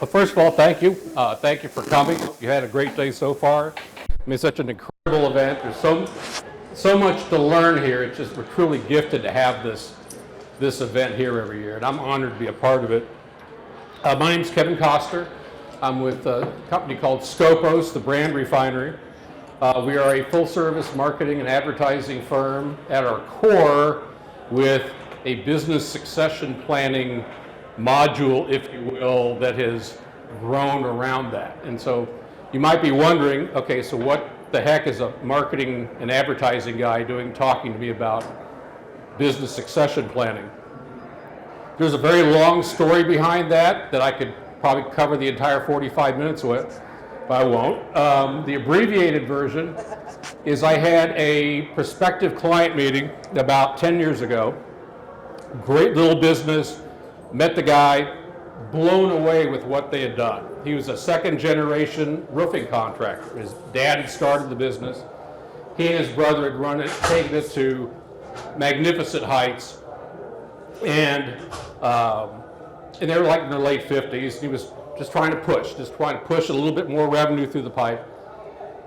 Well, first of all, thank you. Thank you for coming. You had a great day so far. I mean, such an incredible event. There's so much to learn here. It's just, we're truly gifted to have this event here every year, and I'm honored to be a part of it. My name's Kevin Koster. I'm with a company called Scopos, the brand refinery. We are a full-service marketing and advertising firm at our core with a business succession planning module, if you will, that has grown around that. And so you might be wondering, okay, so what the heck is a marketing and advertising guy doing talking to me about business succession planning? There's a very long story behind that I could probably cover the entire 45 minutes with, but I won't. The abbreviated version is I had a prospective client meeting about 10 years ago. Great little business, met the guy, blown away with what they had done. He was a second generation roofing contractor. His dad had started the business. He and his brother had run it, taken it to magnificent heights. And they were like in their late 50s. He was just trying to push a little bit more revenue through the pipe.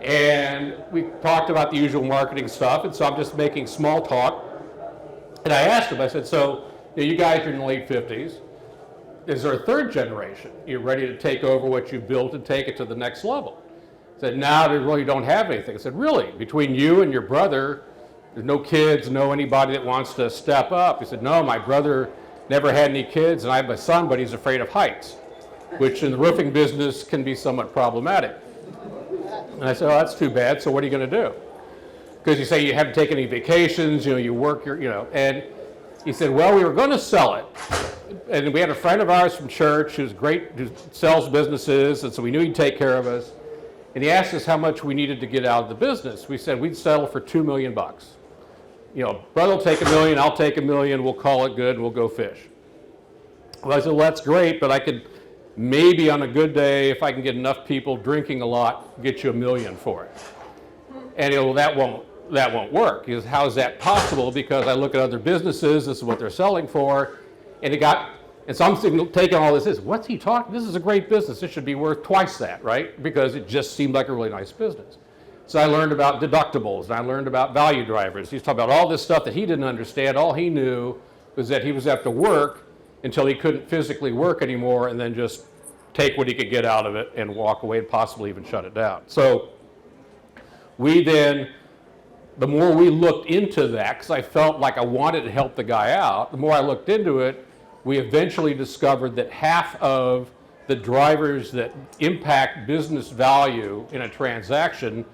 And we talked about the usual marketing stuff, and so I'm just making small talk. And I asked him, I said, so you guys are in the late 50s. Is there a third generation? You're ready to take over what you built and take it to the next level? He said, no, they really don't have anything. I said, really? Between you and your brother, there's no kids, no anybody that wants to step up? He said, no, my brother never had any kids, and I have a son, but he's afraid of heights, which in the roofing business can be somewhat problematic. And I said, oh, that's too bad, so what are you going to do? Because you say you haven't taken any vacations, you work, and he said, well, we were going to sell it. And we had a friend of ours from church who's great, who sells businesses, and so we knew he'd take care of us. And he asked us how much we needed to get out of the business. We said we'd settle for $2 million. Brother will take $1 million, I'll take $1 million, we'll call it good, and we'll go fish. Well, I said, well, that's great, but I could maybe on a good day, if I can get enough people drinking a lot, get you $1 million for it. And he goes, well, that won't work. He goes, how is that possible? Because I look at other businesses, this is what they're selling for, and so I'm taking all this, what's he talking? This is a great business, it should be worth twice that, right? Because it just seemed like a really nice business. So I learned about deductibles, and I learned about value drivers. He's talking about all this stuff that he didn't understand. All he knew was that he was have to work until he couldn't physically work anymore, and then just take what he could get out of it and walk away and possibly even shut it down. So the more we looked into that, because I felt like I wanted to help the guy out, the more I looked into it, we eventually discovered that half of the drivers that impact business value in a transaction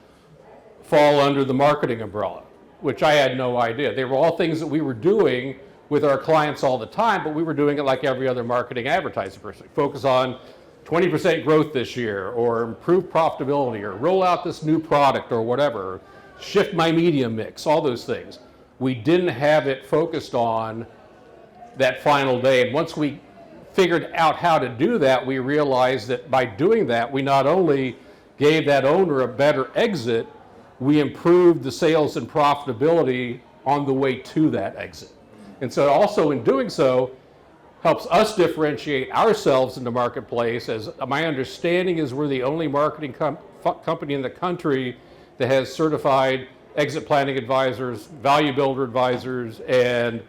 fall under the marketing umbrella, which I had no idea. They were all things that we were doing with our clients all the time, but we were doing it like every other marketing advertising person. Focus on 20% growth this year, or improve profitability, or roll out this new product, or whatever, shift my media mix, all those things. We didn't have it focused on that final day. And once we figured out how to do that, we realized that by doing that, we not only gave that owner a better exit, we improved the sales and profitability on the way to that exit. And so also in doing so, helps us differentiate ourselves in the marketplace, as my understanding is we're the only marketing company in the country that has certified exit planning advisors, value builder advisors, and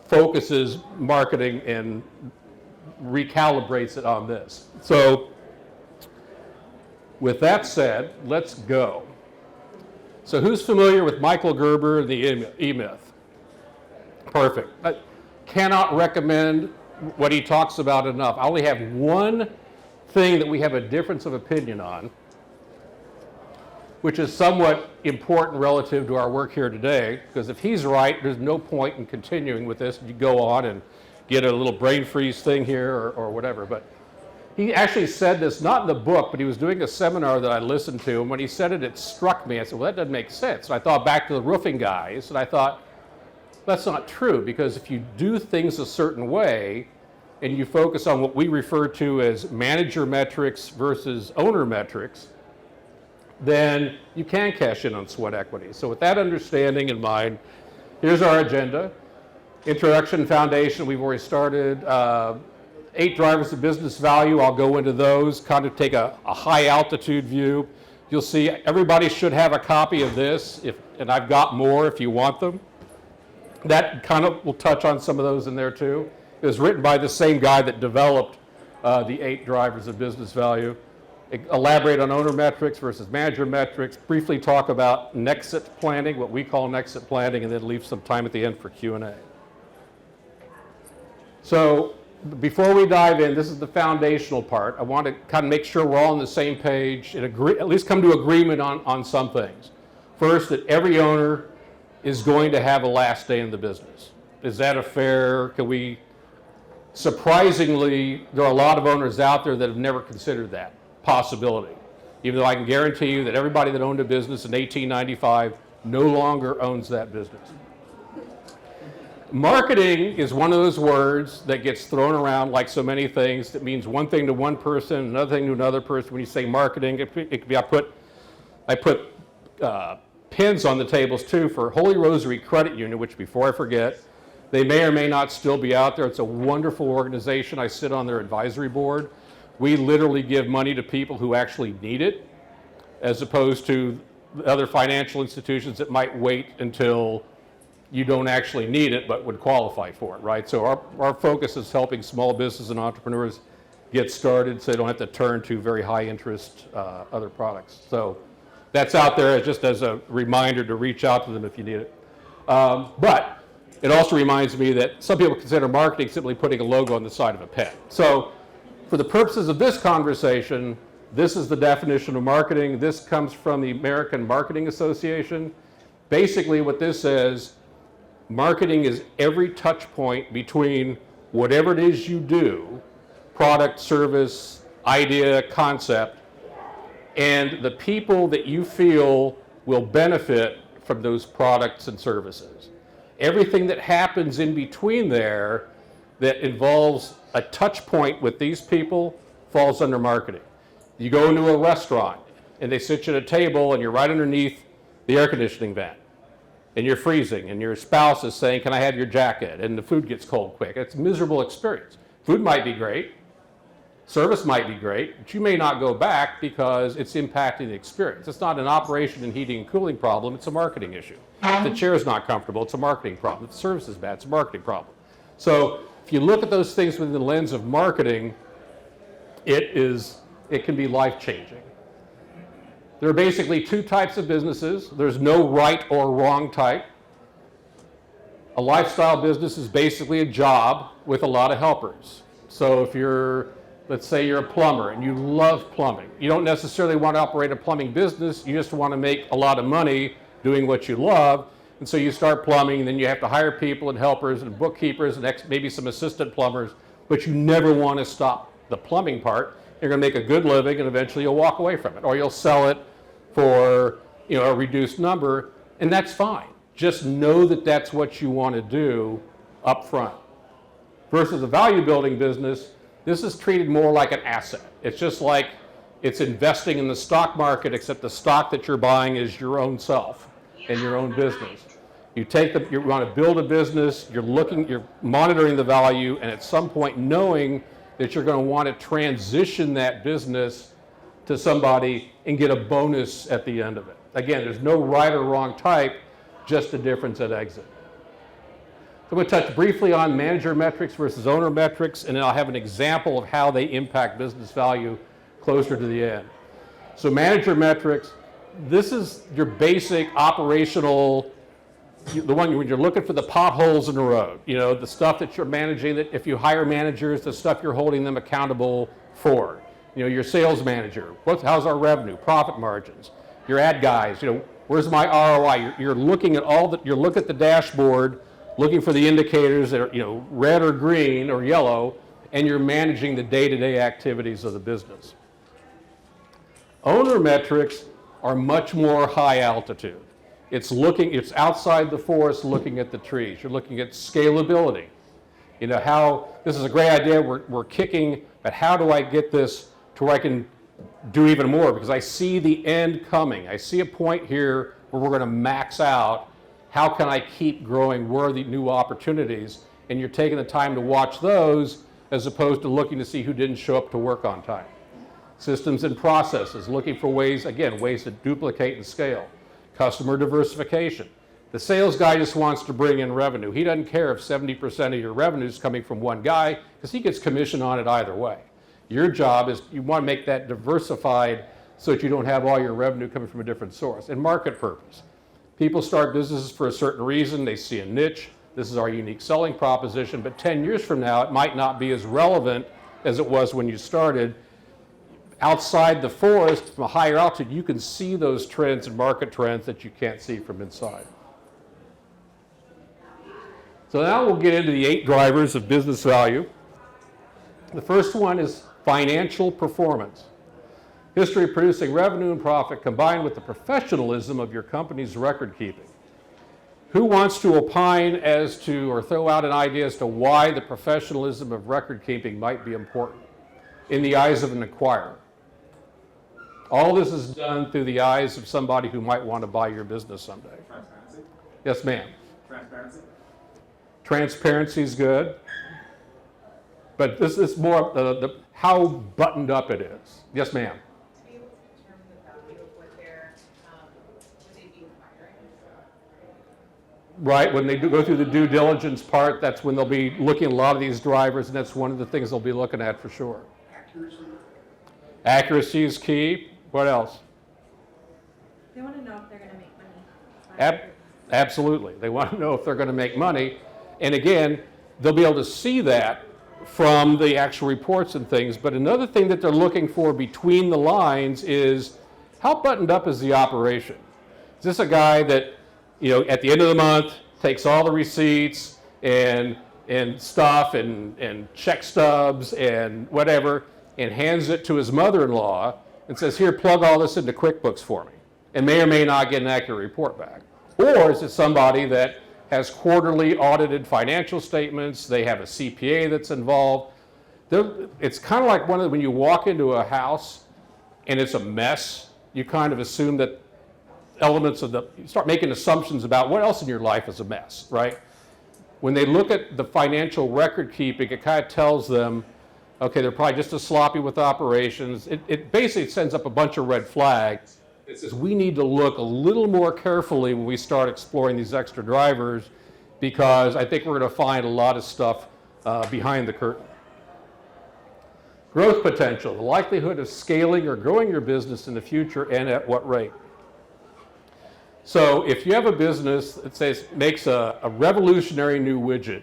focuses marketing and recalibrates it on this. So with that said, let's go. So who's familiar with Michael Gerber and the E-Myth? Perfect. I cannot recommend what he talks about enough. I only have one thing that we have a difference of opinion on, which is somewhat important relative to our work here today, because if he's right, there's no point in continuing with this. You go on and get a little brain freeze thing here or whatever. But he actually said this, not in the book, but he was doing a seminar that I listened to, and when he said it, it struck me. I said, well, that doesn't make sense. And I thought back to the roofing guys, and I thought, that's not true, because if you do things a certain way, and you focus on what we refer to as manager metrics versus owner metrics, then you can cash in on sweat equity. So with that understanding in mind, here's our agenda. Introduction, foundation, we've already started. 8 drivers of business value, I'll go into those, kind of take a high altitude view. You'll see everybody should have a copy of this, and I've got more if you want them. That kind of will touch on some of those in there too. It was written by the same guy that developed the 8 drivers of business value. Elaborate on owner metrics versus manager metrics, briefly talk about Nexit planning, what we call Nexit planning, and then leave some time at the end for Q&A. So before we dive in, this is the foundational part. I want to kind of make sure we're all on the same page and at least come to agreement on some things. First, that every owner is going to have a last day in the business. Is that a fair, surprisingly, there are a lot of owners out there that have never considered that possibility. Even though I can guarantee you that everybody that owned a business in 1895 no longer owns that business. Marketing is one of those words that gets thrown around like so many things that means one thing to one person, another thing to another person. When you say marketing, it could be, I put pins on the tables too for Holy Rosary Credit Union, which before I forget, they may or may not still be out there. It's a wonderful organization. I sit on their advisory board. We literally give money to people who actually need it, as opposed to other financial institutions that might wait until you don't actually need it but would qualify for it, right? So our focus is helping small business and entrepreneurs get started so they don't have to turn to very high interest other products. So that's out there just as a reminder to reach out to them if you need it. But it also reminds me that some people consider marketing simply putting a logo on the side of a pen. So for the purposes of this conversation, this is the definition of marketing. This comes from the American Marketing Association. Basically what this says, marketing is every touch point between whatever it is you do, product, service, idea, concept, and the people that you feel will benefit from those products and services. Everything that happens in between there that involves a touch point with these people falls under marketing. You go into a restaurant and they sit you at a table and you're right underneath the air conditioning vent and you're freezing and your spouse is saying, can I have your jacket? And the food gets cold quick. It's a miserable experience. Food might be great, service might be great, but you may not go back because it's impacting the experience. It's not an operation and heating and cooling problem, it's a marketing issue. If the chair is not comfortable, it's a marketing problem. If the service is bad, it's a marketing problem. So if you look at those things within the lens of marketing, it can be life-changing. There are basically 2 types of businesses. There's no right or wrong type. A lifestyle business is basically a job with a lot of helpers. So if let's say you're a plumber and you love plumbing. You don't necessarily want to operate a plumbing business, you just want to make a lot of money doing what you love. And so you start plumbing, and then you have to hire people and helpers and bookkeepers and maybe some assistant plumbers, but you never want to stop the plumbing part. You're going to make a good living, and eventually you'll walk away from it, or you'll sell it for a reduced number, and that's fine. Just know that that's what you want to do up front. Versus a value building business, this is treated more like an asset. It's just like it's investing in the stock market, except the stock that you're buying is your own self and your own business. You want to build a business, you're monitoring the value, and at some point knowing that you're going to want to transition that business to somebody and get a bonus at the end of it. Again, there's no right or wrong type, just a difference at exit. So I'm going to touch briefly on manager metrics versus owner metrics, and then I'll have an example of how they impact business value closer to the end. So manager metrics, this is your basic operational, the one when you're looking for the potholes in the road, the stuff that you're managing, that if you hire managers, the stuff you're holding them accountable for. Your sales manager, how's our revenue, profit margins, your ad guys, where's my ROI? You're looking at you look at the dashboard, looking for the indicators that are, red or green or yellow, and you're managing the day-to-day activities of the business. Owner metrics are much more high altitude. It's outside the forest looking at the trees. You're looking at scalability. This is a great idea. We're kicking at how do I get this to where I can do even more, because I see the end coming. I see a point here where we're going to max out. How can I keep growing? Where are the new opportunities? And you're taking the time to watch those as opposed to looking to see who didn't show up to work on time. Systems and processes, looking for ways, again, ways to duplicate and scale. Customer diversification. The sales guy just wants to bring in revenue. He doesn't care if 70% of your revenue is coming from one guy, because he gets commission on it either way. Your job is you want to make that diversified so that you don't have all your revenue coming from a different source. And market purpose. People start businesses for a certain reason. They see a niche. This is our unique selling proposition. But 10 years from now, it might not be as relevant as it was when you started. Outside the forest, from a higher altitude, you can see those trends and market trends that you can't see from inside. So now we'll get into the 8 drivers of business value. The first one is financial performance. History of producing revenue and profit combined with the professionalism of your company's record keeping. Who wants to opine as to, or throw out an idea as to why the professionalism of record keeping might be important in the eyes of an acquirer? All this is done through the eyes of somebody who might want to buy your business someday. Transparency. Yes, ma'am. Transparency. Transparency is good, but this is more the how buttoned up it is. Yes, ma'am. To be able to determine the value of what they're, would they be acquiring? Right, when they do go through the due diligence part, that's when they'll be looking at a lot of these drivers, and that's one of the things they'll be looking at for sure. Accuracy. Accuracy is key. What else? They want to know if they're going to make money. Absolutely. They want to know if they're going to make money. And again, they'll be able to see that from the actual reports and things. But another thing that they're looking for between the lines is how buttoned up is the operation? Is this a guy that, you know, at the end of the month takes all the receipts and stuff and check stubs and whatever and hands it to his mother-in-law and says, here, plug all this into QuickBooks for me, and may or may not get an accurate report back? Or is it somebody that has quarterly audited financial statements, they have a CPA that's involved? It's kind of like when you walk into a house and it's a mess, you kind of assume that elements of you start making assumptions about what else in your life is a mess, right? When they look at the financial record keeping, it kind of tells them, okay, they're probably just as sloppy with operations. It basically sends up a bunch of red flags. It says we need to look a little more carefully when we start exploring these extra drivers, because I think we're going to find a lot of stuff behind the curtain. Growth potential, the likelihood of scaling or growing your business in the future, and at what rate. So if you have a business that says makes a revolutionary new widget,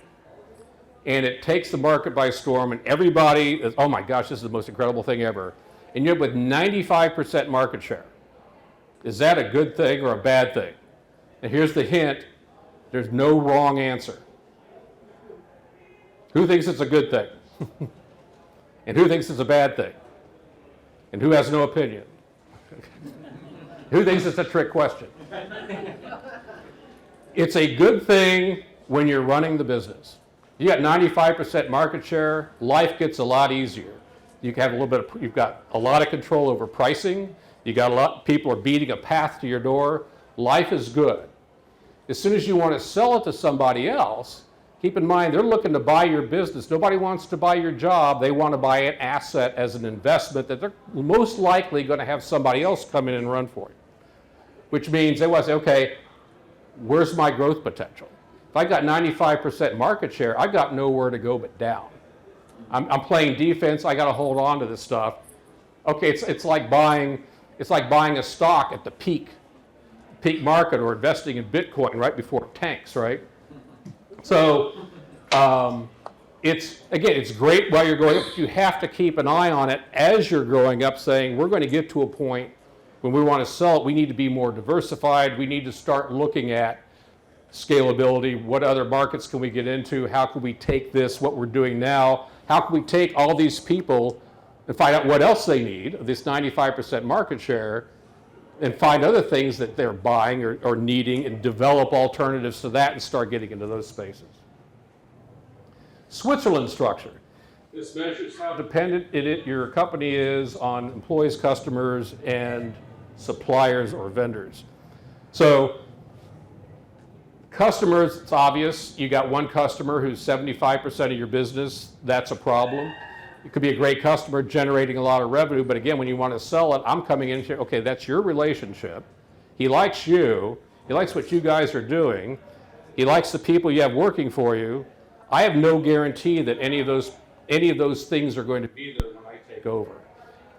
and it takes the market by storm, and everybody is, oh my gosh, this is the most incredible thing ever, and you're with 95% market share, is that a good thing or a bad thing? And here's the hint, there's no wrong answer. Who thinks it's a good thing? And who thinks it's a bad thing? And who has no opinion? Who thinks it's a trick question? It's a good thing when you're running the business. You got 95% market share, life gets a lot easier. You have you've got a lot of control over pricing. You got a lot, people are beating a path to your door. Life is good. As soon as you want to sell it to somebody else, keep in mind they're looking to buy your business. Nobody wants to buy your job. They want to buy an asset as an investment that they're most likely going to have somebody else come in and run for you. Which means they want to say, okay, where's my growth potential? If I got 95% market share, I got nowhere to go but down. I'm playing defense. I got to hold on to this stuff. Okay, it's like buying a stock at the peak market, or investing in Bitcoin right before it tanks, right? So it's great while you're going up, but you have to keep an eye on it as you're growing up, saying we're going to get to a point when we want to sell it. We need to be more diversified. We need to start looking at scalability. What other markets can we get into? How can we take this, what we're doing now? How can we take all these people and find out what else they need, this 95% market share, and find other things that they're buying or needing, and develop alternatives to that and start getting into those spaces. Switzerland structure. This measures how dependent your company is on employees, customers, and suppliers or vendors. So Customers, it's obvious. You got one customer who's 75% of your business, that's a problem. It could be a great customer generating a lot of revenue, but again, when you want to sell it, I'm coming in here, okay, that's your relationship. He likes you. He likes what you guys are doing. He likes the people you have working for you. I have no guarantee that any of those things are going to be there when I take over.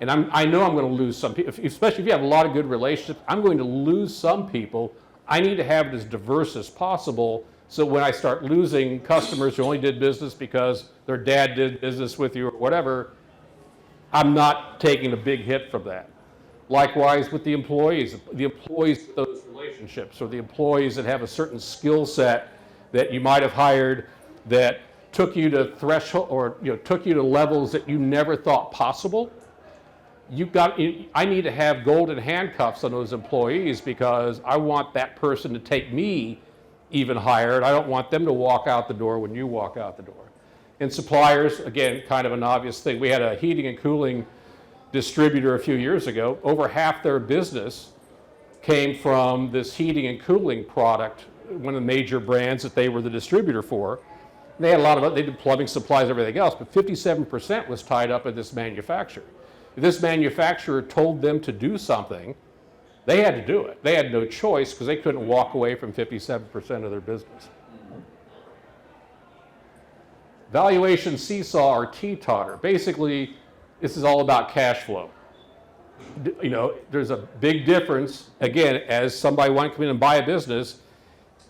And I know I'm going to lose some people, especially if you have a lot of good relationships. I'm going to lose some people. I need to have it as diverse as possible, so when I start losing customers who only did business because their dad did business with you or whatever, I'm not taking a big hit from that. Likewise with the employees with those relationships, or the employees that have a certain skill set that you might have hired that took you to threshold, or took you to levels that you never thought possible. I need to have golden handcuffs on those employees, because I want that person to take me even higher, and I don't want them to walk out the door when you walk out the door. And suppliers, again, kind of an obvious thing. We had a heating and cooling distributor a few years ago. Over half their business came from this heating and cooling product, one of the major brands that they were the distributor for. They had a lot of, they did plumbing supplies, everything else, but 57% was tied up in this manufacturer. If this manufacturer told them to do something, they had to do it. They had no choice, because they couldn't walk away from 57% of their business. Valuation seesaw or teeter. Basically, this is all about cash flow. There's a big difference, again, as somebody wanting to come in and buy a business.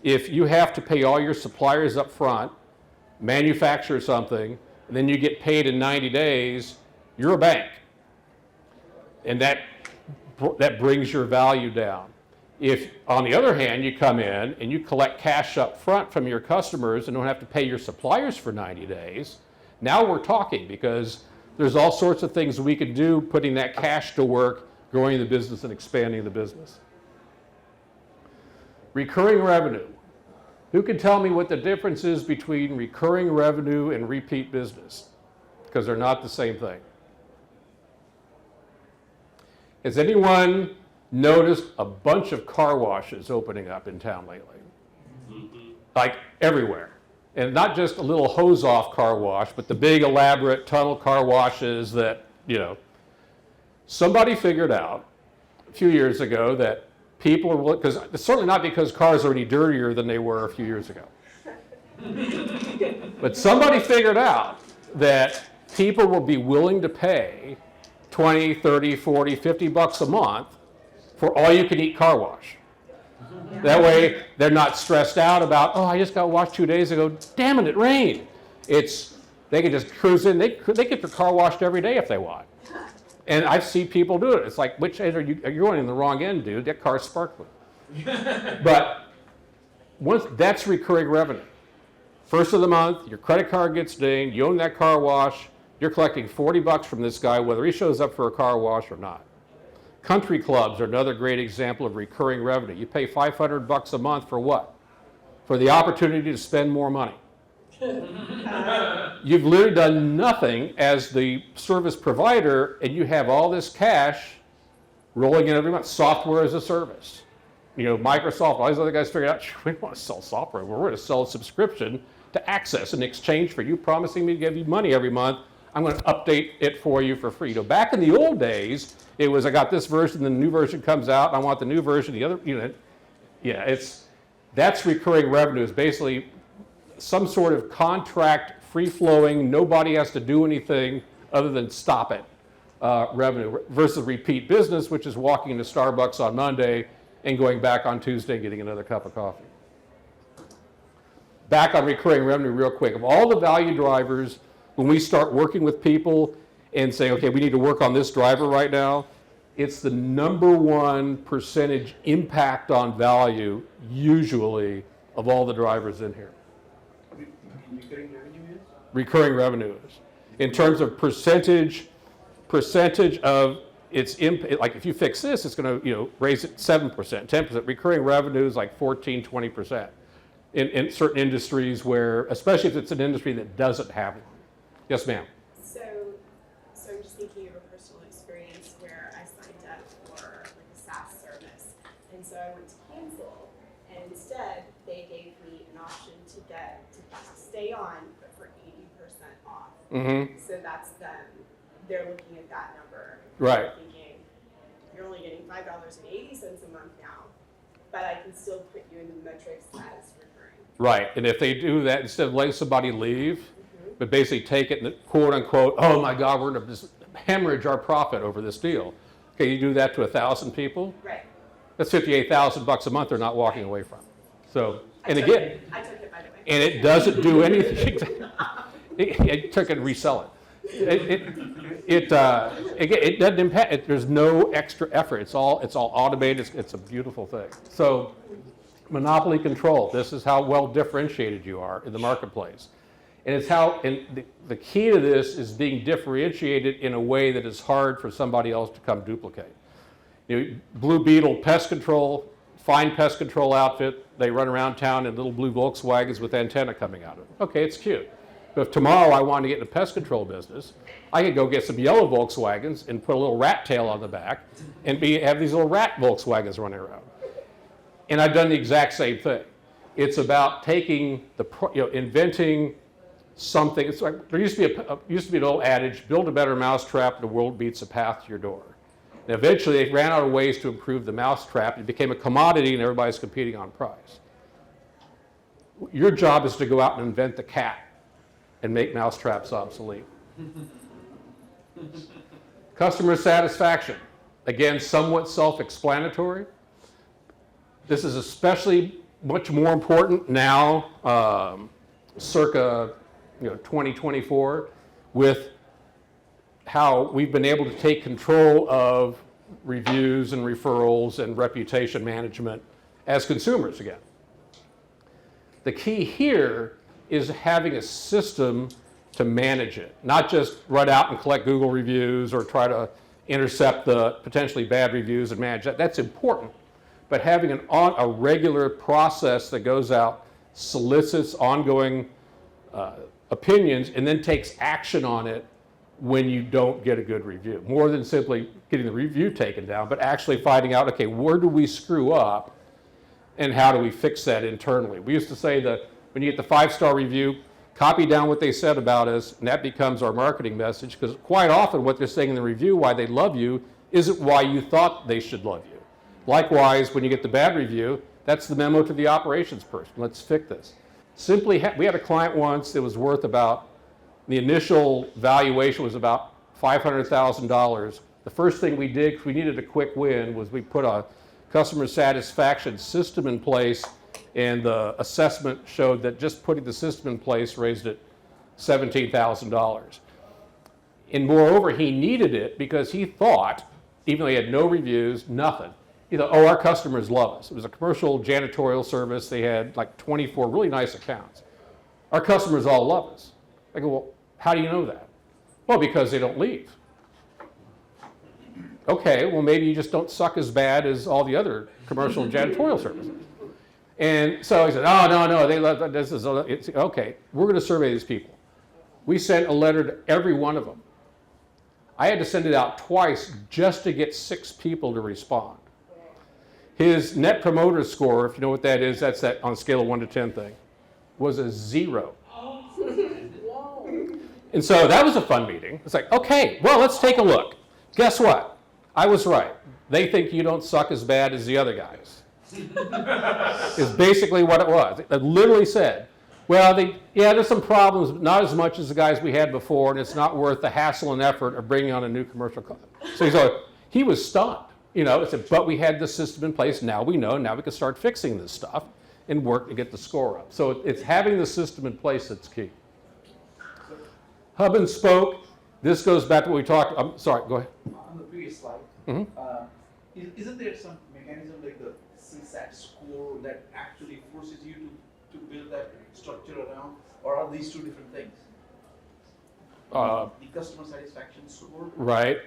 If you have to pay all your suppliers up front, manufacture something, and then you get paid in 90 days, you're a bank. And that brings your value down. If, on the other hand, you come in and you collect cash up front from your customers and don't have to pay your suppliers for 90 days, now we're talking, because there's all sorts of things we could do putting that cash to work, growing the business and expanding the business. Recurring revenue. Who can tell me what the difference is between recurring revenue and repeat business? Because they're not the same thing. Has anyone noticed a bunch of car washes opening up in town lately? Mm-hmm. Like everywhere. And not just a little hose-off car wash, but the big elaborate tunnel car washes that, somebody figured out a few years ago that people are, because it's certainly not because cars are any dirtier than they were a few years ago. But somebody figured out that people will be willing to pay 20, 30, 40, 50 bucks a month for all you can eat car wash. That way they're not stressed out about, oh, I just got washed 2 days ago, damn it rained. They can just cruise in, they get their car washed every day if they want. And I see people do it. It's like, which end are you're going in the wrong end, dude, that car's sparkling. But that's recurring revenue. First of the month, your credit card gets dinged, you own that car wash, you're collecting 40 bucks from this guy, whether he shows up for a car wash or not. Country clubs are another great example of recurring revenue. You pay 500 bucks a month for what? For the opportunity to spend more money. You've literally done nothing as the service provider, and you have all this cash rolling in every month. Software as a service. Microsoft, all these other guys figured out, we don't want to sell software. We're going to sell a subscription to Access in exchange for you promising me to give you money every month. I'm going to update it for you for free. Back in the old days, it was, I got this version, then the new version comes out, and I want the new version, the other, that's recurring revenue. Is basically some sort of contract, free-flowing, nobody has to do anything other than stop it revenue, versus repeat business, which is walking into Starbucks on Monday and going back on Tuesday and getting another cup of coffee. Back on recurring revenue real quick. Of all the value drivers, when we start working with people and saying, okay, we need to work on this driver right now, it's the #1 percentage impact on value, usually, of all the drivers in here. Recurring revenue is? Recurring revenue is. In terms of percentage of its impact, like if you fix this, it's going to raise it 7%, 10%. Recurring revenue is like 14, 20%. In certain industries where, especially if it's an industry that doesn't have it. Yes, ma'am. So I'm just thinking of a personal experience where I signed up for like a SaaS service, and so I went to cancel, and instead they gave stay on, but for 80% off. Mm-hmm. So that's them. They're looking at that number. Right. Thinking, you're only getting $5.80 a month now, but I can still put you in the metrics as recurring. Right, and if they do that, instead of letting somebody leave, but basically take it and quote unquote, oh my God, we're gonna just hemorrhage our profit over this deal. Okay, you do that to 1,000 people, Right. that's $58,000 a month they're not walking away from. So, and I took again, it, by the way. and it doesn't do anything. It took it and resell it. It doesn't impact. There's no extra effort. It's all automated. It's a beautiful thing. So, monopoly control. This is how well differentiated you are in the marketplace, and it's how. And the key to this is being differentiated in a way that is hard for somebody else to come duplicate. You know, Blue Beetle pest control, fine pest control outfit. They run around town in little blue Volkswagens with antenna coming out of them. Okay, it's cute. But if tomorrow I wanted to get in the pest control business, I could go get some yellow Volkswagens and put a little rat tail on the back and have these little rat Volkswagens running around. And I've done the exact same thing. It's about taking inventing something. It's like there used to be an old adage: build a better mousetrap, and the world beats a path to your door. And eventually, they ran out of ways to improve the mousetrap. It became a commodity, and everybody's competing on price. Your job is to go out and invent the cat and make mousetraps obsolete. Customer satisfaction. Again, somewhat self-explanatory. This is especially much more important now, circa 2024, with how we've been able to take control of reviews and referrals and reputation management as consumers again. The key here is having a system to manage it, not just run out and collect Google reviews or try to intercept the potentially bad reviews and manage that. That's important, but having a regular process that goes out, solicits ongoing opinions, and then takes action on it when you don't get a good review. More than simply getting the review taken down, but actually finding out, okay, where do we screw up and how do we fix that internally? We used to say that when you get the 5-star review, copy down what they said about us, and that becomes our marketing message, because quite often what they're saying in the review, why they love you, isn't why you thought they should love you. Likewise, when you get the bad review, that's the memo to the operations person. Let's fix this. We had a client once that was worth about, the initial valuation was about $500,000. The first thing we did, because we needed a quick win, was we put a customer satisfaction system in place, and the assessment showed that just putting the system in place raised it $17,000. And moreover, he needed it because he thought, even though he had no reviews, nothing, he thought, oh, our customers love us. It was a commercial janitorial service. They had like 24 really nice accounts. Our customers all love us. I go, well, how do you know that? Well, because they don't leave. Okay, well, maybe you just don't suck as bad as all the other commercial and janitorial services. And so he said, oh, no, they love this. It's okay, we're going to survey these people. We sent a letter to every one of them. I had to send it out twice just to get 6 people to respond. His net promoter score, if you know what that is, that's that on a scale of 1 to 10 thing, was a 0. And so that was a fun meeting. It's like, okay, well, let's take a look. Guess what? I was right. They think you don't suck as bad as the other guys. Is basically what it was. It literally said, well, there's some problems, but not as much as the guys we had before, and it's not worth the hassle and effort of bringing on a new commercial client. So he was stunned. Said, but we had this system in place. Now we know. Now we can start fixing this stuff and work to get the score up. So it's having the system in place that's key. Hub and spoke. This goes back to what we talked. I'm sorry. Go ahead. On the previous slide, isn't there some mechanism like the CSAT score that actually forces you to build that structure around, or are these two different things? The customer satisfaction score, right?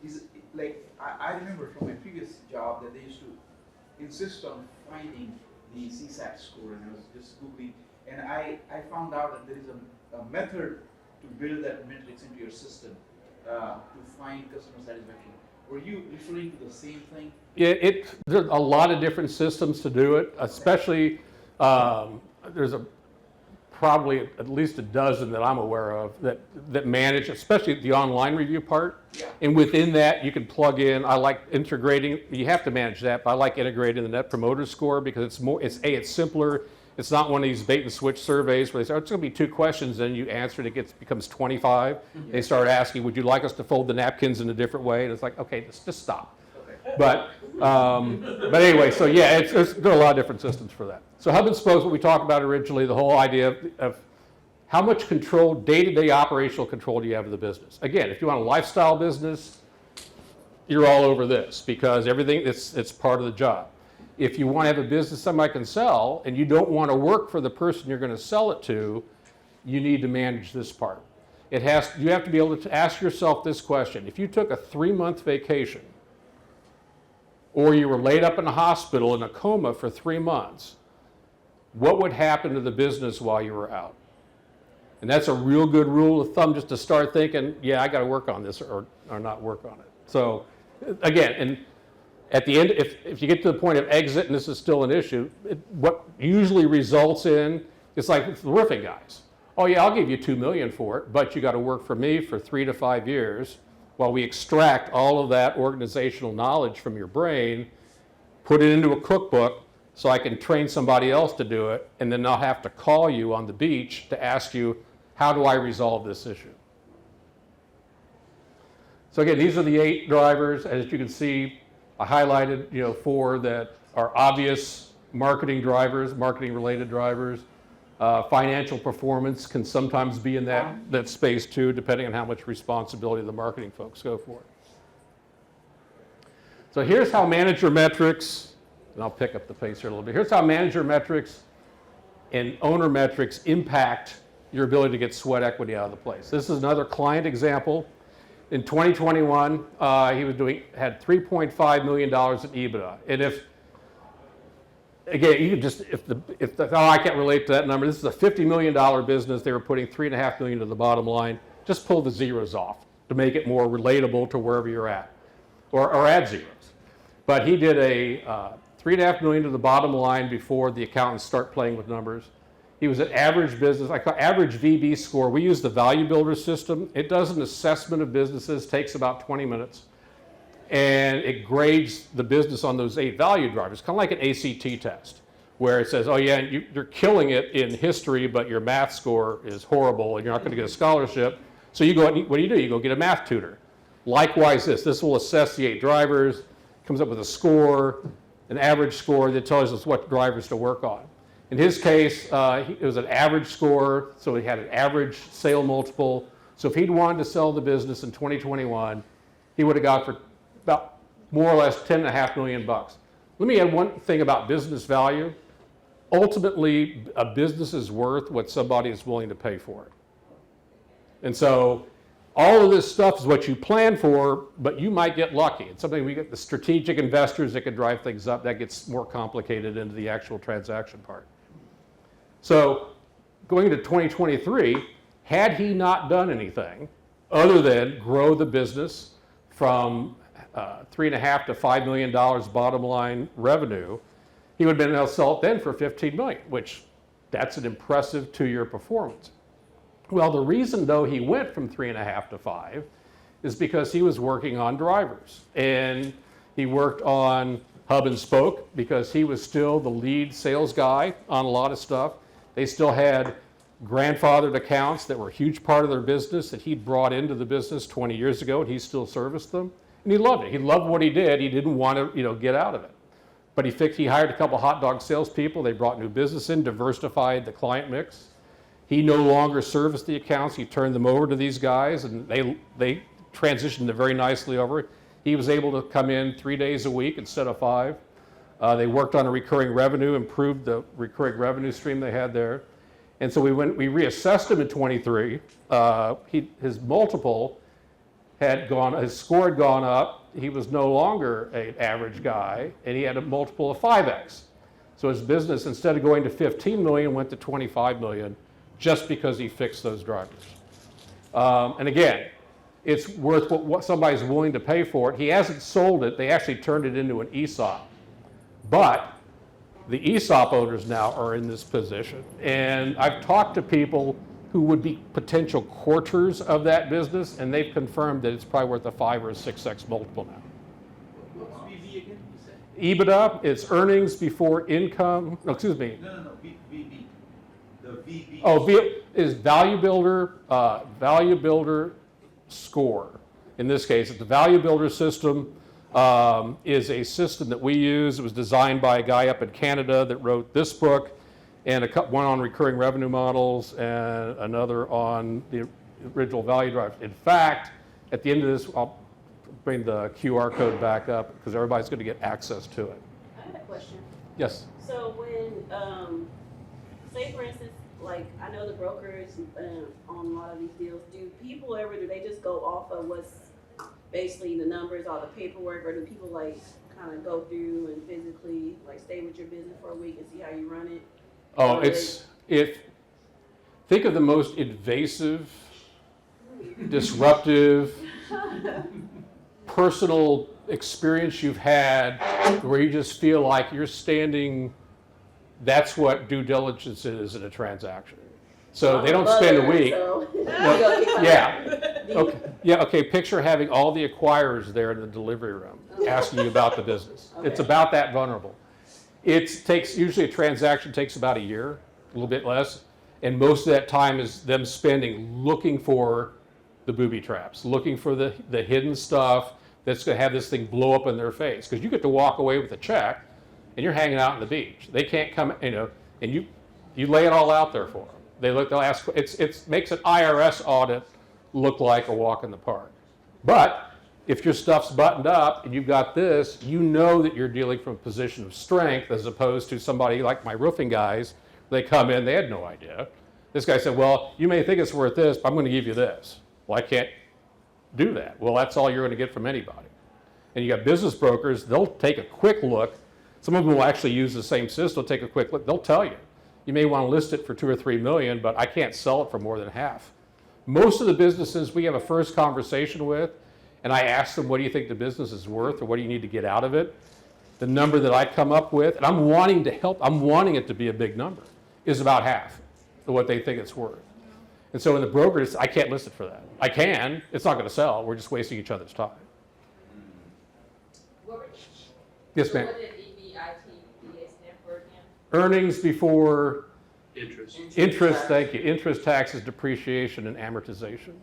Is like I remember from my previous job that they used to insist on finding the CSAT score, and I was just googling, and I found out that there is a method to build that metrics into your system to find customer satisfaction. Were you referring to the same thing? Yeah, there's a lot of different systems to do it, especially there's probably at least a dozen that I'm aware of that manage, especially the online review part. Yeah. And within that, you can plug in, I like integrating, you have to manage that, but I like integrating the Net Promoter Score because it's simpler. It's not one of these bait and switch surveys where they say, oh, it's going to be 2 questions, and you answer it, becomes 25. They start asking, would you like us to fold the napkins in a different way? And it's like, okay, just stop. Okay. But anyway, so yeah, there are a lot of different systems for that. So hub and spokes, what we talked about originally, the whole idea of how much control, day-to-day operational control do you have of the business? Again, if you want a lifestyle business, you're all over this because everything, it's part of the job. If you want to have a business somebody can sell and you don't want to work for the person you're going to sell it to, you need to manage this part. You have to be able to ask yourself this question. If you took a 3-month vacation or you were laid up in a hospital in a coma for 3 months, what would happen to the business while you were out? And that's a real good rule of thumb just to start thinking, yeah, I got to work on this or not work on it. So again, and at the end, if you get to the point of exit and this is still an issue, what usually results in, it's like the roofing guys. Oh yeah, I'll give you $2 million for it, but you got to work for me for 3 to 5 years while we extract all of that organizational knowledge from your brain, put it into a cookbook so I can train somebody else to do it, and then I'll have to call you on the beach to ask you, how do I resolve this issue? So again, these are the 8 drivers. As you can see, I highlighted 4 that are obvious marketing drivers, marketing-related drivers. Financial performance can sometimes be in that space too, depending on how much responsibility the marketing folks go for. So here's how manager metrics, and I'll pick up the pace here a little bit. Here's how manager metrics and owner metrics impact your ability to get sweat equity out of the place. This is another client example. In 2021, he had $3.5 million in EBITDA. And again, you could just, I can't relate to that number. This is a $50 million business. They were putting $3.5 million to the bottom line. Just pull the zeros off to make it more relatable to wherever you're at, or add zeros. But he did a $3.5 million to the bottom line before the accountants start playing with numbers. He was an average business, I call average VB score. We use the Value Builder system. It does an assessment of businesses, takes about 20 minutes. And it grades the business on those 8 value drivers, kind of like an ACT test, where it says, oh yeah, you're killing it in history, but your math score is horrible and you're not going to get a scholarship. So you go, what do? You go get a math tutor. Likewise, this will assess the 8 drivers, comes up with a score, an average score that tells us what drivers to work on. In his case, it was an average score, so he had an average sale multiple. So if he'd wanted to sell the business in 2021, he would have got for about more or less $10.5 million. Let me add one thing about business value. Ultimately, a business is worth what somebody is willing to pay for it. And so all of this stuff is what you plan for, but you might get lucky. It's something we get the strategic investors that can drive things up. That gets more complicated into the actual transaction part. So going into 2023, had he not done anything other than grow the business from $3.5 to $5 million bottom line revenue, he would have been able to sell it then for $15 million, which that's an impressive 2-year performance. Well, the reason though he went from 3.5 to 5 is because he was working on drivers, and he worked on hub and spoke because he was still the lead sales guy on a lot of stuff. They still had grandfathered accounts that were a huge part of their business that he'd brought into the business 20 years ago, and he still serviced them. And he loved it. He loved what he did. He didn't want to, get out of it. But he hired a couple hot dog salespeople. They brought new business in, diversified the client mix. He no longer serviced the accounts. He turned them over to these guys, and they transitioned it very nicely over. He was able to come in 3 days a week instead of 5. They worked on a recurring revenue, improved the recurring revenue stream they had there. And so we reassessed him in 23. His multiple his score had gone up. He was no longer an average guy, and he had a multiple of 5x. So his business, instead of going to 15 million, went to 25 million just because he fixed those drivers. And again, it's worth what somebody's willing to pay for it. He hasn't sold it. They actually turned it into an ESOP. But The ESOP owners now are in this position. And I've talked to people who would be potential quarters of that business, and they've confirmed that it's probably worth a 5 or a 6x multiple now. What's VB again, you said? EBITDA, it's earnings before income, no, excuse me. No, VB. The VB. Oh, is Value Builder score. In this case, the Value Builder system is a system that we use. It was designed by a guy up in Canada that wrote this book, and one on recurring revenue models and another on the original value drivers. In fact, at the end of this, I'll bring the QR code back up because everybody's going to get access to it. I have a question. Yes. So when, say for instance, like I know the brokers on a lot of these deals, do they just go off of what's basically the numbers, all the paperwork, or do people like kind of go through and physically like stay with your business for a week and see how you run it? Oh, think of the most invasive, disruptive, personal experience you've had where you just feel like you're standing, that's what due diligence is in a transaction. So they don't spend a week. Well, yeah. Okay. Yeah, okay, picture having all the acquirers there in the delivery room asking you about the business. Okay. It's about that vulnerable. Usually a transaction takes about a year, a little bit less, and most of that time is them spending looking for the booby traps, looking for the hidden stuff that's going to have this thing blow up in their face. Because you get to walk away with a check, and you're hanging out on the beach. They can't come, and you lay it all out there for them. They'll ask. It makes an IRS audit look like a walk in the park. But if your stuff's buttoned up and you've got this, you know that you're dealing from a position of strength as opposed to somebody like my roofing guys. They come in, they had no idea. This guy said, well, you may think it's worth this, but I'm going to give you this. Well, I can't do that. Well, that's all you're going to get from anybody. And you got business brokers, they'll take a quick look. Some of them will actually use the same system, take a quick look. They'll tell you. You may want to list it for 2 or 3 million, but I can't sell it for more than half. Most of the businesses we have a first conversation with, and I ask them, what do you think the business is worth, or what do you need to get out of it? The number that I come up with, and I'm wanting to help, I'm wanting it to be a big number, is about half of what they think it's worth. And so in the brokers, I can't list it for that. I can, it's not going to sell, we're just wasting each other's time. Yes, ma'am. What did EBITDA stand for again? Earnings before Interest. thank you. Interest, taxes, depreciation, and amortization.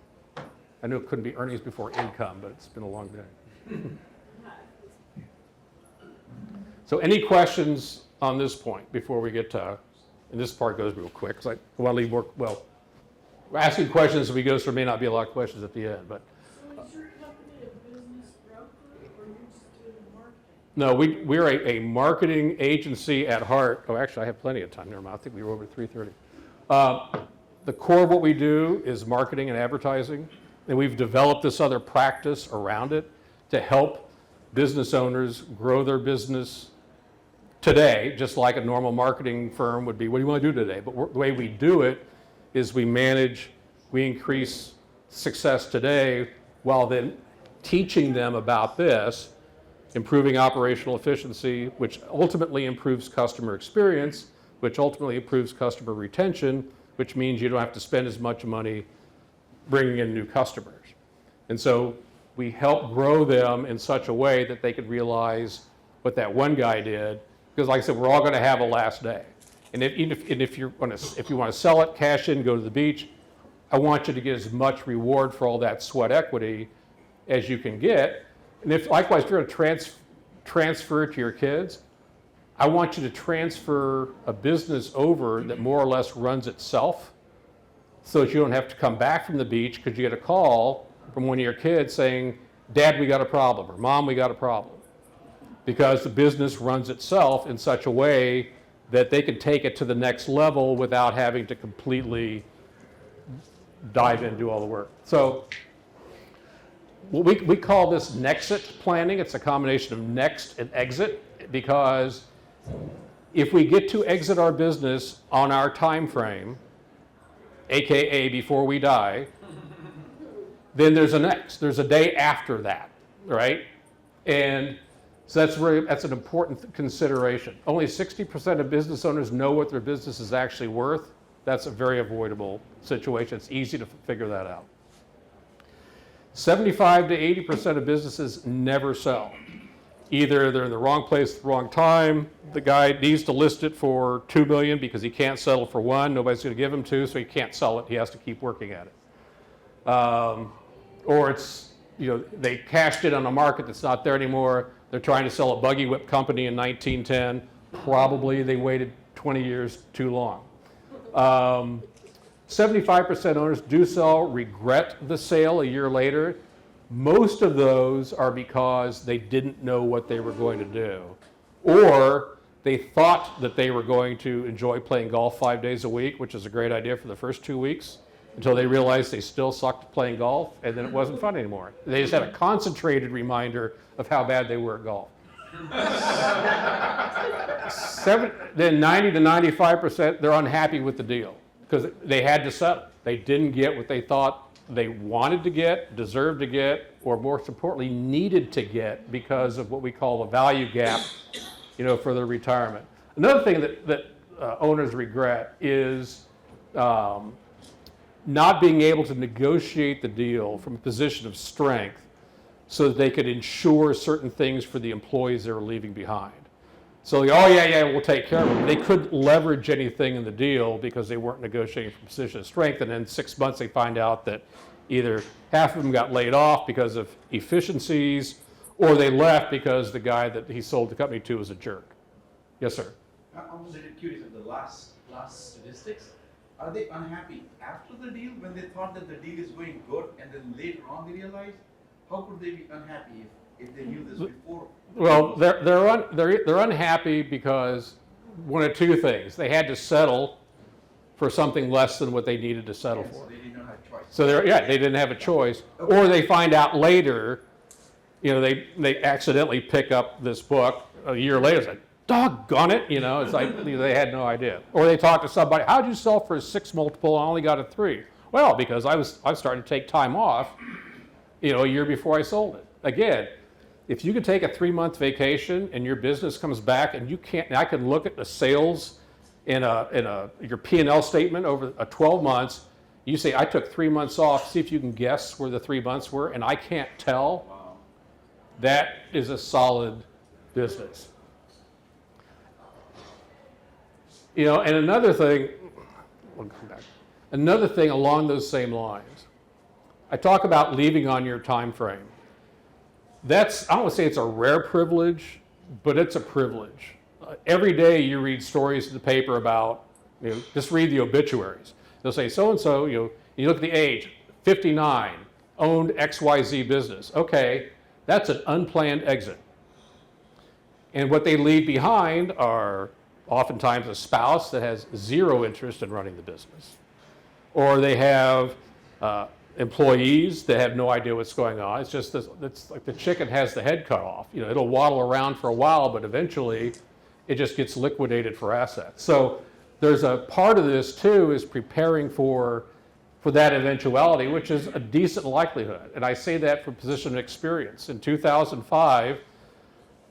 I knew it couldn't be earnings before income, but it's been a long day. So any questions on this point before we get to, and this part goes real quick, because I want to leave more, well, we're asking questions as we go, so there may not be a lot of questions at the end, but. So is your company a business broker, or you're just doing marketing? No, we're a marketing agency at heart. Oh, actually, I have plenty of time. Never mind. I think we were over 3:30. The core of what we do is marketing and advertising, and we've developed this other practice around it to help business owners grow their business today, just like a normal marketing firm would be. What do you want to do today? But the way we do it is we increase success today while then teaching them about this, improving operational efficiency, which ultimately improves customer experience, which ultimately improves customer retention, which means you don't have to spend as much money bringing in new customers. And so we help grow them in such a way that they could realize what that one guy did, because like I said, we're all going to have a last day. And if you want to sell it, cash in, go to the beach, I want you to get as much reward for all that sweat equity as you can get. And if likewise, if you're going to transfer it to your kids, I want you to transfer a business over that more or less runs itself so that you don't have to come back from the beach because you get a call from one of your kids saying, Dad, we got a problem, or Mom, we got a problem. Because the business runs itself in such a way that they can take it to the next level without having to completely dive in and do all the work. So we call this Nexit planning. It's a combination of next and exit, because if we get to exit our business on our time frame, AKA before we die, then there's a next. There's a day after that, right? And So that's an important consideration. Only 60% of business owners know what their business is actually worth. That's a very avoidable situation. It's easy to figure that out. 75 to 80% of businesses never sell. Either they're in the wrong place at the wrong time, the guy needs to list it for $2 million because he can't settle for $1 million, nobody's going to give him $2 million, so he can't sell it, he has to keep working at it. Or it's, they cashed it on a market that's not there anymore, they're trying to sell a buggy whip company in 1910, probably they waited 20 years too long. 75% owners do sell, regret the sale a year later. Most of those are because they didn't know what they were going to do, or they thought that they were going to enjoy playing golf 5 days a week, which is a great idea for the first 2 weeks, until they realized they still sucked at playing golf, and then it wasn't fun anymore. They just had a concentrated reminder of how bad they were at golf. Then 90 to 95%, they're unhappy with the deal because they had to settle. They didn't get what they thought they wanted to get, deserved to get, or more importantly, needed to get because of what we call the value gap, for their retirement. Another thing that owners regret is not being able to negotiate the deal from a position of strength so that they could ensure certain things for the employees they were leaving behind. So, we'll take care of them. They couldn't leverage anything in the deal because they weren't negotiating from a position of strength, and in 6 months they find out that either half of them got laid off because of efficiencies, or they left because the guy that he sold the company to was a jerk. Yes, sir? I'm a little curious of the last statistics. Are they unhappy after the deal when they thought that the deal is going good, and then later on they realize? How could they be unhappy if they knew this before? Well, they're unhappy because one of two things. They had to settle for something less than what they needed to settle for. So they did not have a choice. So they didn't have a choice. Or they find out later, they accidentally pick up this book a year later. It's like, doggone it, it's like they had no idea. Or they talk to somebody, how'd you sell for a 6 multiple? I only got a 3. Well, because I was starting to take time off, a year before I sold it. Again, if you can take a 3-month vacation and your business comes back and I can look at the sales in your P&L statement over 12 months, you say, I took 3 months off, see if you can guess where the 3 months were, and I can't tell, that is a solid business. And another thing along those same lines, I talk about leaving on your time frame. I don't want to say it's a rare privilege, but it's a privilege. Every day you read stories in the paper about, just read the obituaries. They'll say so-and-so, you look at the age, 59, owned XYZ business. Okay, that's an unplanned exit. And what they leave behind are oftentimes a spouse that has zero interest in running the business. Or they have employees that have no idea what's going on. It's just it's like the chicken has the head cut off. It'll waddle around for a while, but eventually it just gets liquidated for assets. So there's a part of this too is preparing for that eventuality, which is a decent likelihood. And I say that from position of experience. In 2005,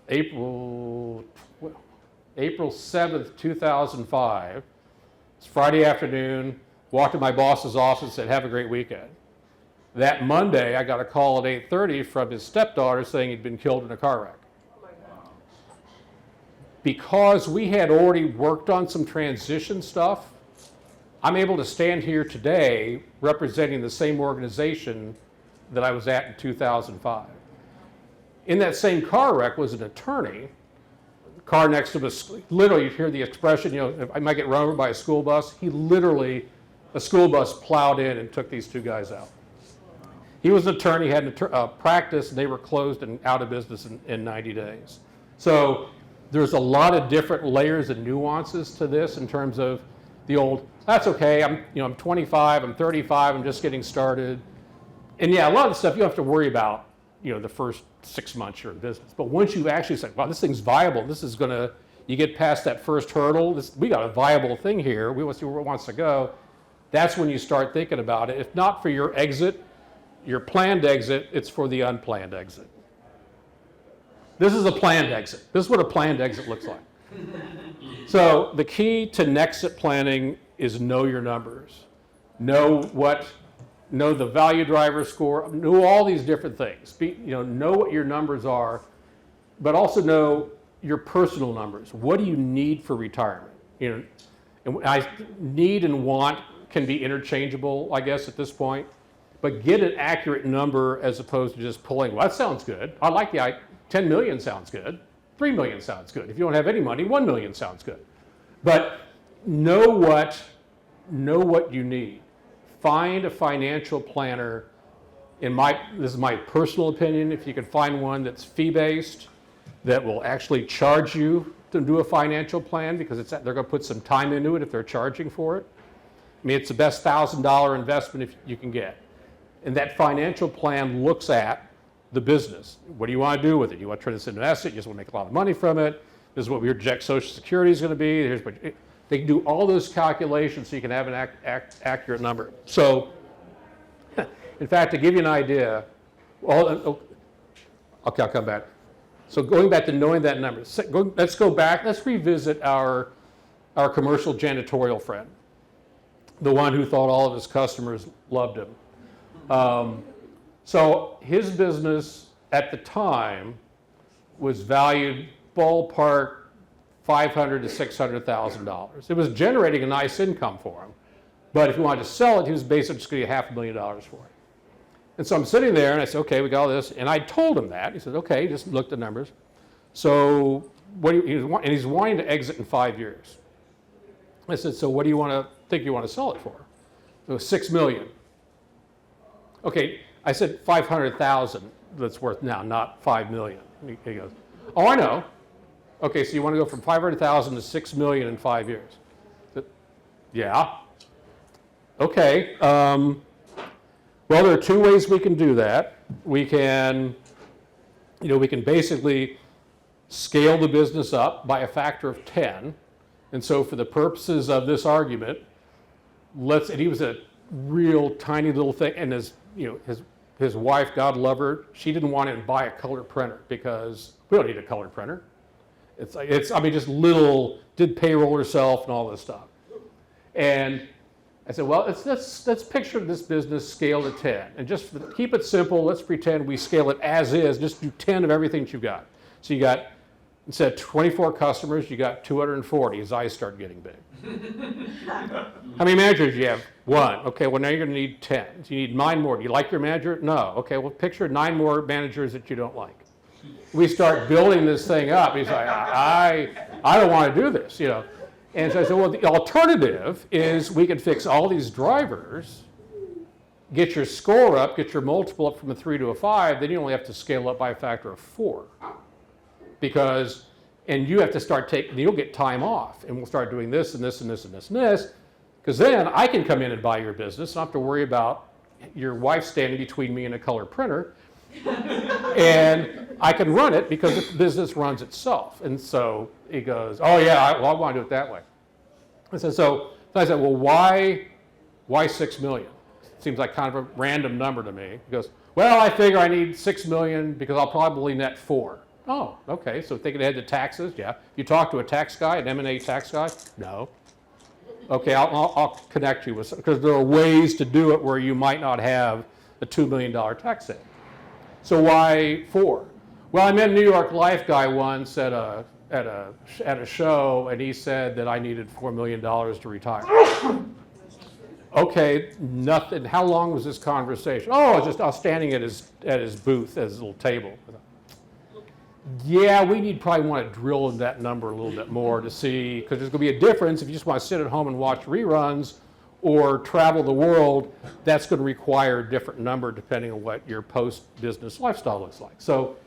April 7th, 2005, it's Friday afternoon, walked to my boss's office and said, have a great weekend. That Monday, I got a call at 8:30 from his stepdaughter saying he'd been killed in a car wreck. Because we had already worked on some transition stuff, I'm able to stand here today representing the same organization that I was at in 2005. In that same car wreck was an attorney. The car next to us, literally, you hear the expression, I might get run over by a school bus. A school bus plowed in and took these two guys out. He was an attorney, had a practice, and they were closed and out of business in 90 days. So there's a lot of different layers and nuances to this in terms of the old, that's okay, I'm 25, I'm 35, I'm just getting started. And yeah, a lot of the stuff you don't have to worry about, the first 6 months you're in business. But once you actually say, wow, this thing's viable, you get past that first hurdle, we got a viable thing here, we want to see where it wants to go, that's when you start thinking about it. If not for your exit, your planned exit, it's for the unplanned exit. This is a planned exit. This is what a planned exit looks like. So the key to exit planning is know your numbers. Know the value driver score, know all these different things. Know what your numbers are, but also know your personal numbers. What do you need for retirement? And need and want can be interchangeable, I guess, at this point. But get an accurate number as opposed to just pulling, well, that sounds good. I like the 10 million sounds good. 3 million sounds good. If you don't have any money, 1 million sounds good. But know what you need. Find a financial planner. This is my personal opinion. If you can find one that's fee-based, that will actually charge you to do a financial plan, because they're going to put some time into it if they're charging for it. I mean, it's the best $1,000 investment if you can get. And that financial plan looks at the business. What do you want to do with it? You want to turn this into an asset? You just want to make a lot of money from it? This is what we project Social Security is going to be. They can do all those calculations so you can have an accurate number. So, in fact, to give you an idea, okay, I'll come back. So going back to knowing that number, let's go back, let's revisit our commercial janitorial friend, the one who thought all of his customers loved him. So his business at the time was valued ballpark $500,000 to $600,000. It was generating a nice income for him, but if he wanted to sell it, he was basically just going to get $500,000 for it. And so I'm sitting there and I said, okay, we got all this. And I told him that. He said, okay, just look at the numbers. So and he's wanting to exit in 5 years. I said, so what do you think you want to sell it for? So $6 million. Okay, I said 500,000 that's worth now, not 5 million. He goes, oh, I know. Okay, so you want to go from 500,000 to 6 million in 5 years? I said, yeah. Okay. Well, there are two ways we can do that. We can basically scale the business up by a factor of 10. And so for the purposes of this argument, and he was a real tiny little thing, and his wife, God love her, she didn't want to buy a color printer because we don't need a color printer. Just little, did payroll herself and all this stuff. And I said, well, let's picture this business scale to 10. And just keep it simple, let's pretend we scale it as is, just do 10 of everything that you've got. So you got, instead of 24 customers, you got 240. His eyes start getting big. How many managers do you have? 1. Okay, well now you're going to need 10. So you need 9 more. Do you like your manager? No. Okay, well picture 9 more managers that you don't like. We start building this thing up. He's like, I don't want to do this, And so I said, well, the alternative is we can fix all these drivers, get your score up, get your multiple up from a 3 to a 5, then you only have to scale up by a factor of 4. And you have to you'll get time off, and we'll start doing this and this and this and this and this, because then I can come in and buy your business, and I don't have to worry about your wife standing between me and a color printer, and I can run it because the business runs itself. And so he goes, oh yeah, I want to do it that way. I said, so I said, well, why 6 million? Seems like kind of a random number to me. He goes, well, I figure I need 6 million because I'll probably net 4. Oh, okay, so thinking ahead to taxes, yeah. You talk to a tax guy, an M&A tax guy? No. Okay, I'll connect you with, because there are ways to do it where you might not have a $2 million tax saving. So why 4? Well, I met a New York Life guy once at a show, and he said that I needed $4 million to retire. Okay, nothing. How long was this conversation? Oh, I was standing at his booth, at his little table. Yeah, we probably want to drill in that number a little bit more to see, because there's going to be a difference if you just want to sit at home and watch reruns or travel the world. That's going to require a different number depending on what your post-business lifestyle looks like. So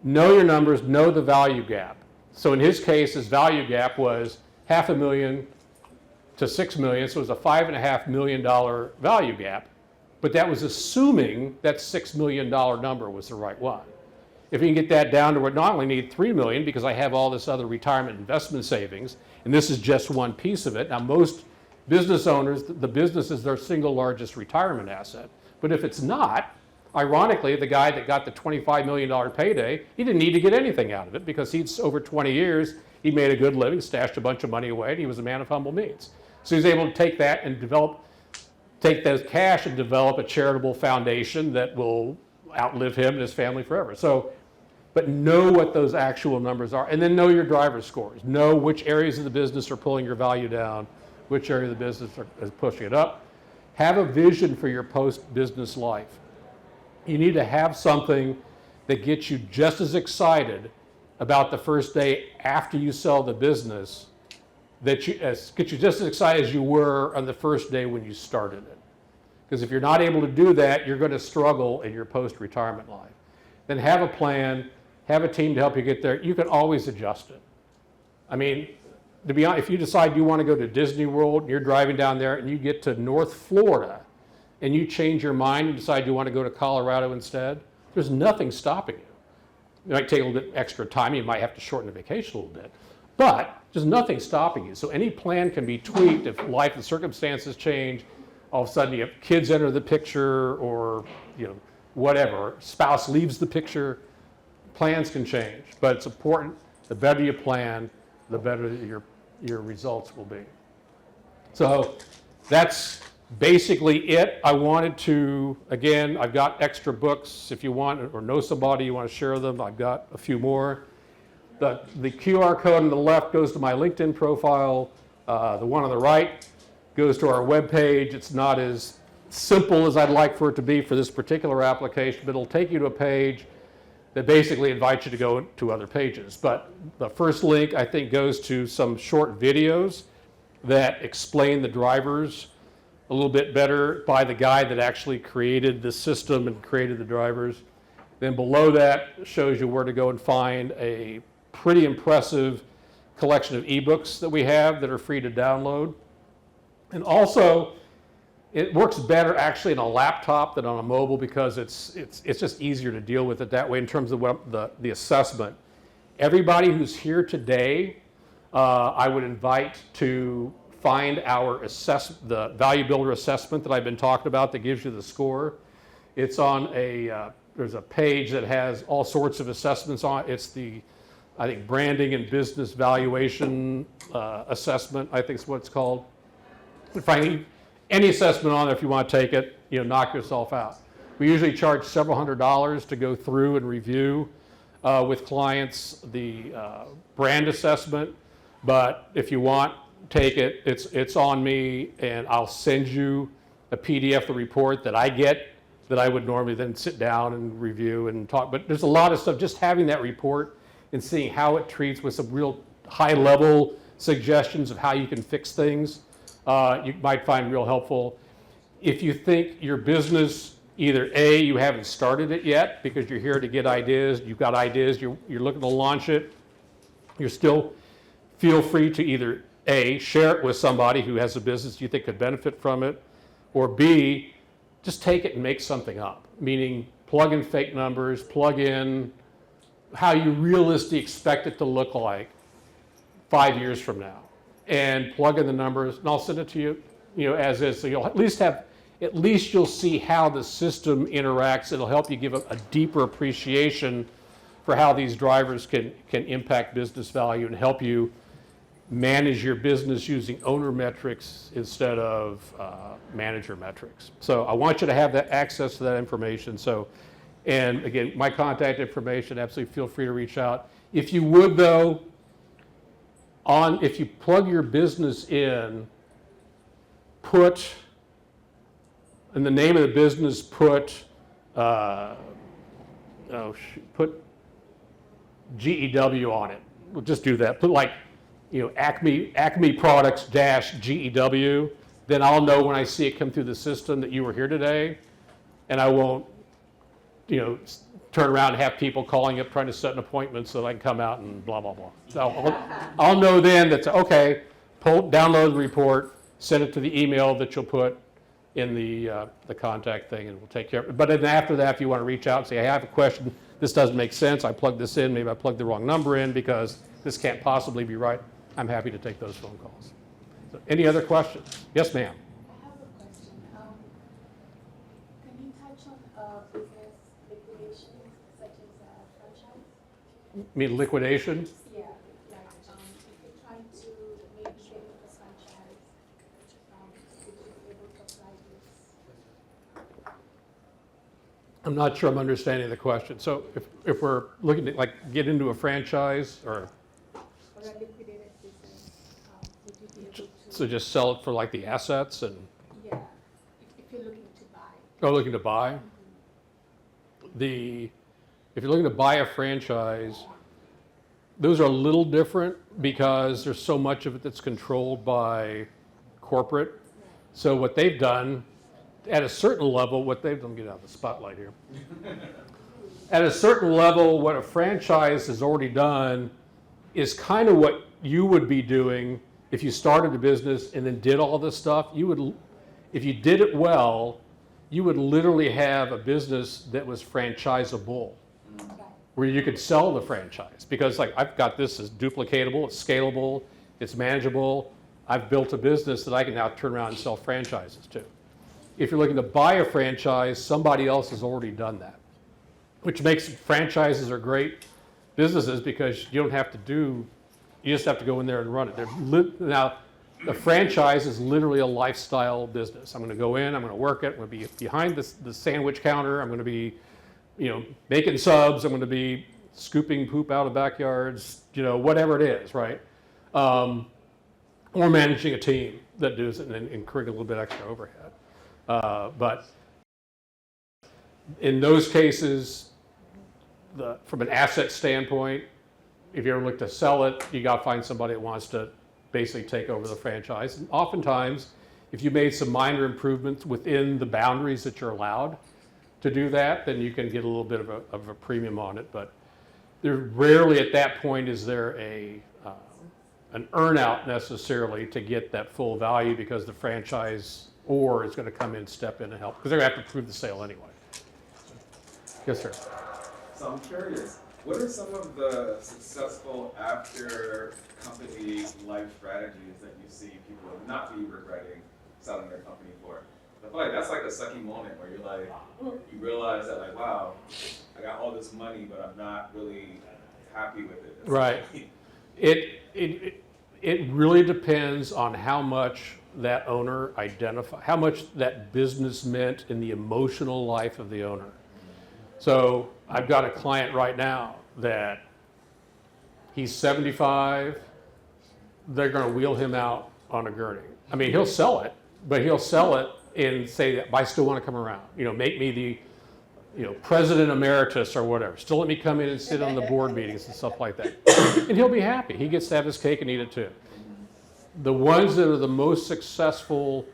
know your numbers, know the value gap. So in his case, his value gap was $500,000 to $6 million, so it was a $5.5 million value gap, but that was assuming that $6 million number was the right one. If you can get that down to where not only need $3 million because I have all this other retirement investment savings, and this is just one piece of it. Now most business owners, the business is their single largest retirement asset, but if it's not, Ironically, the guy that got the $25 million payday, he didn't need to get anything out of it because he's over 20 years, he made a good living, stashed a bunch of money away, and he was a man of humble means. So he's able to take that and take those cash and develop a charitable foundation that will outlive him and his family forever. So, but know what those actual numbers are, and then know your driver scores. Know which areas of the business are pulling your value down, which area of the business is pushing it up. Have a vision for your post-business life. You need to have something that gets you just as excited about the first day after you sell the business, gets you just as excited as you were on the first day when you started it. Because if you're not able to do that, you're going to struggle in your post-retirement life. Then have a plan, have a team to help you get there. You can always adjust it. I mean, to be honest, if you decide you want to go to Disney World and you're driving down there and you get to North Florida and you change your mind and decide you want to go to Colorado instead, there's nothing stopping you. It might take a little bit extra time. You might have to shorten the vacation a little bit, but there's nothing stopping you. So any plan can be tweaked if life and circumstances change. All of a sudden you have kids enter the picture, or whatever, spouse leaves the picture. Plans can change, but it's important. The better you plan, the better your results will be. So that's basically it. I wanted to, again, I've got extra books if you want, or know somebody you want to share them. I've got a few more. The QR code on the left goes to my LinkedIn profile. The one on the right goes to our webpage. It's not as simple as I'd like for it to be for this particular application, but it'll take you to a page that basically invites you to go to other pages. But the first link, I think, goes to some short videos that explain the drivers a little bit better by the guy that actually created the system and created the drivers. Then below that shows you where to go and find a pretty impressive collection of ebooks that we have that are free to download. And also, it works better actually on a laptop than on a mobile because it's just easier to deal with it that way in terms of the assessment. Everybody who's here today, I would invite to find the Value Builder assessment that I've been talking about that gives you the score. It's on there's a page that has all sorts of assessments on it. It's I think, branding and business valuation assessment, I think is what it's called. Finding any assessment on there, if you want to take it, knock yourself out. We usually charge several $100s to go through and review with clients the brand assessment, but if you want, take it. It's on me, and I'll send you a PDF of the report that I get that I would normally then sit down and review and talk. But there's a lot of stuff, just having that report and seeing how it treats with some real high-level suggestions of how you can fix things, you might find real helpful. If you think your business, either A, you haven't started it yet because you're here to get ideas, you've got ideas, you're looking to launch it, feel free to either A, share it with somebody who has a business you think could benefit from it, or B, just take it and make something up, meaning plug in fake numbers, plug in how you realistically expect it to look like 5 years from now, and plug in the numbers, and I'll send it to you, as is. So you'll at least you'll see how the system interacts. It'll help you give a deeper appreciation for how these drivers can impact business value and help you manage your business using owner metrics instead of manager metrics. So I want you to have that access to that information. So, and again, my contact information, absolutely feel free to reach out. If you would though, if you plug your business in, put in the name of the business, put GEW on it. We'll just do that. Put like, Acme Products -GEW. Then I'll know when I see it come through the system that you were here today, and I won't, turn around and have people calling up trying to set an appointment so that I can come out and blah blah blah. So I'll know then that's okay. Download the report, send it to the email that you'll put in the contact thing, and we'll take care of it. But then after that, if you want to reach out and say, hey, I have a question, this doesn't make sense, I plugged this in, maybe I plugged the wrong number in because this can't possibly be right, I'm happy to take those phone calls. So, any other questions? Yes, ma'am. I have a question. Can you type touch on business liquidation such as franchise? I mean, liquidation? Yeah, like if you're trying to maybe get into a franchise, would you be able to apply this? I'm not sure I'm understanding the question. So if we're looking to like get into a franchise or Or a liquidated business, would you be able to? so just sell it for like the assets and, Yeah, if you're looking to buy. looking to buy? If you're looking to buy a franchise, those are a little different because there's so much of it that's controlled by corporate. So what they've done, at a certain level, let me get out of the spotlight here. At a certain level, what a franchise has already done is kind of what you would be doing if you started a business and then did all this stuff. If you did it well, you would literally have a business that was franchisable, where you could sell the franchise. Because like, I've got this as duplicatable, it's scalable, it's manageable. I've built a business that I can now turn around and sell franchises to. If you're looking to buy a franchise, somebody else has already done that, which makes franchises are great businesses because you don't have to you just have to go in there and run it. Now, the franchise is literally a lifestyle business. I'm going to go in, I'm going to work it, I'm going to be behind the sandwich counter, I'm going to be, making subs, I'm going to be scooping poop out of backyards, whatever it is, right? Or managing a team that does it and incurring a little bit extra overhead. But in those cases, from an asset standpoint, if you ever look to sell it, you got to find somebody that wants to basically take over the franchise. And oftentimes, if you made some minor improvements within the boundaries that you're allowed to do that, then you can get a little bit of a premium on it. But there rarely at that point is there an earn-out necessarily to get that full value because the franchise is going to come in, step in and help, because they're going to have to prove the sale anyway. Yes, sir. So I'm curious, what are some of the successful after company life strategies that you see people would not be regretting selling their company for? I feel like that's like a sucky moment where you're like, you realize that like, wow, I got all this money, but I'm not really happy with it. Right. It really depends on how much that owner how much that business meant in the emotional life of the owner. So I've got a client right now that he's 75, they're going to wheel him out on a gurney. I mean, he'll sell it, but he'll sell it and say, that, I still want to come around. Make me the president emeritus or whatever. Still let me come in and sit on the board meetings and stuff like that. And he'll be happy. He gets to have his cake and eat it too. The ones that are the most successful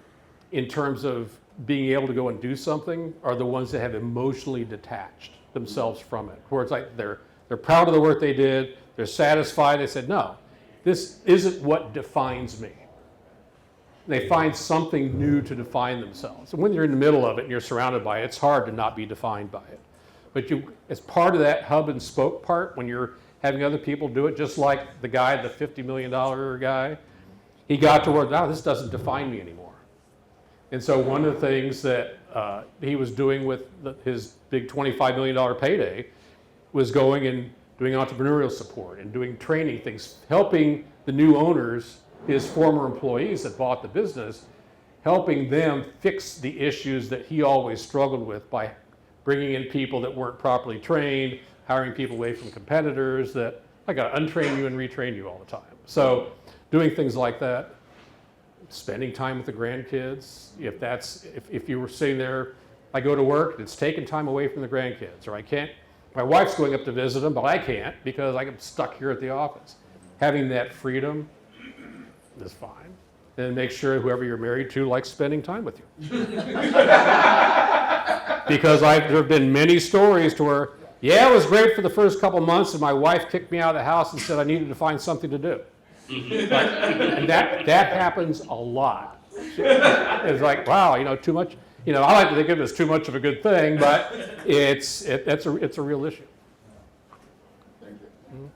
in terms of being able to go and do something are the ones that have emotionally detached themselves from it. Where it's like they're proud of the work they did, they're satisfied, they said, no, this isn't what defines me. They find something new to define themselves. And when you're in the middle of it and you're surrounded by it, it's hard to not be defined by it. But as part of that hub and spoke part, when you're having other people do it, just like the guy, the $50 million guy, he got to where, now this doesn't define me anymore. And so one of the things that he was doing with his big $25 million payday was going and doing entrepreneurial support and doing training things, helping the new owners, his former employees that bought the business, helping them fix the issues that he always struggled with by bringing in people that weren't properly trained, hiring people away from competitors that, I got to untrain you and retrain you all the time. So doing things like that, spending time with the grandkids, if you were sitting there, I go to work, it's taking time away from the grandkids, or my wife's going up to visit them, but I can't because I'm stuck here at the office. Having that freedom is fine. And make sure whoever you're married to likes spending time with you. Because there have been many stories to where, yeah, it was great for the first couple months, and my wife kicked me out of the house and said I needed to find something to do. And that happens a lot. It's like, wow, too much. I like to think of it as too much of a good thing, but it's a real issue. Thank you. Mm-hmm.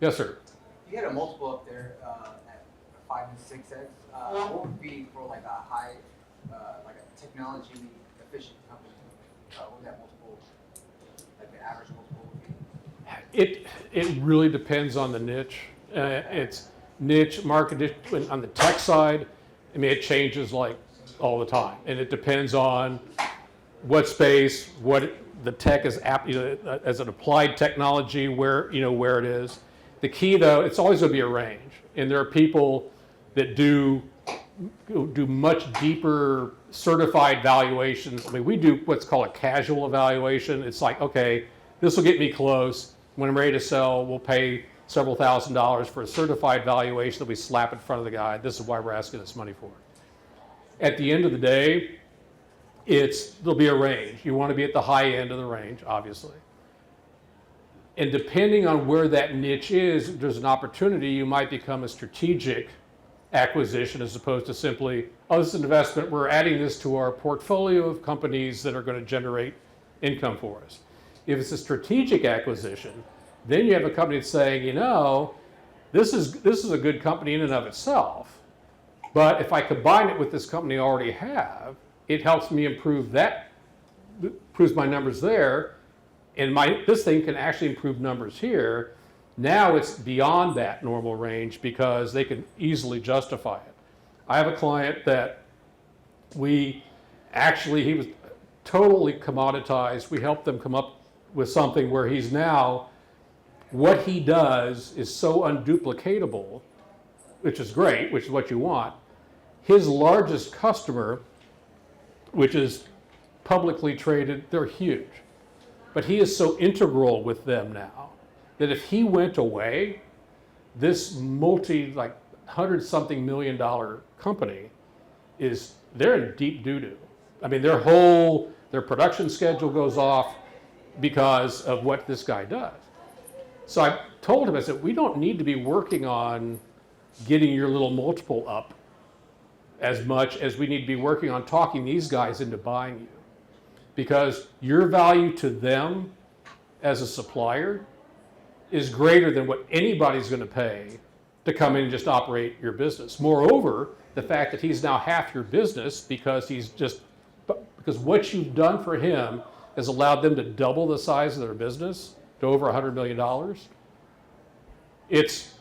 Yes, sir. You had a multiple up there at 5 and 6x. What would be for like a high, like a technology efficient company, what would that multiple, like the average multiple would be? It really depends on the niche. It's niche market on the tech side. I mean, it changes like all the time, and it depends on what space, what the tech is, as an applied technology, where it is. The key, though, it's always going to be a range, and there are people that do much deeper certified valuations. I mean, we do what's called a casual evaluation. It's like, okay, this will get me close. When I'm ready to sell, we'll pay several $1,000s for a certified valuation that we slap in front of the guy. This is why we're asking this money for it. At the end of the day, there'll be a range. You want to be at the high end of the range, obviously. And depending on where that niche is, there's an opportunity you might become a strategic acquisition as opposed to simply, oh, this is an investment, we're adding this to our portfolio of companies that are going to generate income for us. If it's a strategic acquisition, then you have a company that's saying, this is a good company in and of itself, but if I combine it with this company I already have, it helps me improves my numbers there, and this thing can actually improve numbers here. Now it's beyond that normal range because they can easily justify it. I have a client that he was totally commoditized. We helped them come up with something where he's now, what he does is so unduplicatable, which is great, which is what you want. His largest customer, which is publicly traded, they're huge. But he is so integral with them now that if he went away, this $100-something million company they're in deep doo-doo. I mean, their production schedule goes off because of what this guy does. So I told him, I said, we don't need to be working on getting your little multiple up as much as we need to be working on talking these guys into buying you. Because your value to them as a supplier is greater than what anybody's going to pay to come in and just operate your business. Moreover, the fact that he's now half your business because what you've done for him has allowed them to double the size of their business to over $100 million. It's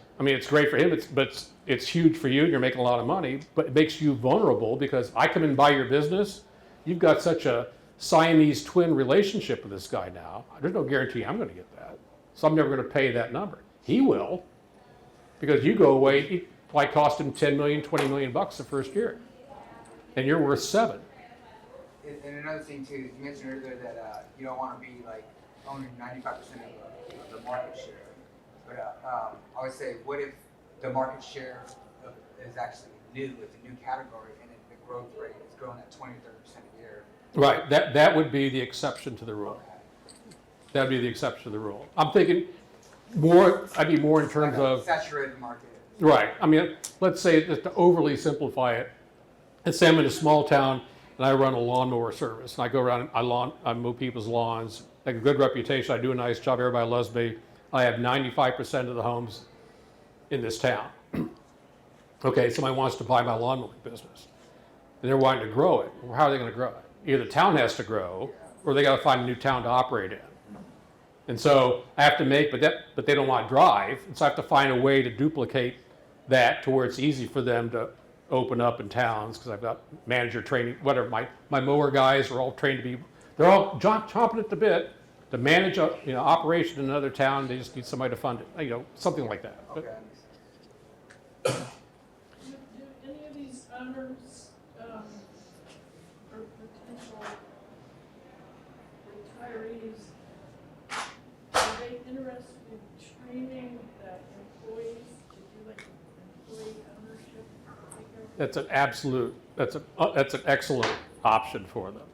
great for him, but it's huge for you, and you're making a lot of money, but it makes you vulnerable because I come and buy your business. You've got such a Siamese twin relationship with this guy now. There's no guarantee I'm going to get that. So I'm never going to pay that number. He will, because you go away, it might cost him $10 million, $20 million the first year, and you're worth $7. And another thing too, you mentioned earlier that you don't want to be like owning 95% of the market share. But I would say, what if the market share is actually new, it's a new category, and the growth rate is growing at 20 to 30% a year? Right, that would be the exception to the rule. That would be the exception to the rule. I'm thinking I'd be more in terms of saturated market. Right. I mean, let's say, just to overly simplify it, let's say I'm in a small town and I run a lawnmower service. And I go around and I mow people's lawns. I have a good reputation. I do a nice job. Everybody loves me. I have 95% of the homes in this town. Okay, somebody wants to buy my lawn mowing business. And they're wanting to grow it. Well, how are they going to grow it? Either the town has to grow, or they got to find a new town to operate in. And so I have to but they don't want to drive, and so I have to find a way to duplicate that to where it's easy for them to open up in towns, because I've got manager training, whatever. My mower guys are all trained to be, they're all chomping at the bit to manage a operation in another town. They just need somebody to fund it, something like that. Okay. Do any of these owners or potential retirees, are they interested in training the employees to do like employee ownership? That's an excellent option for them.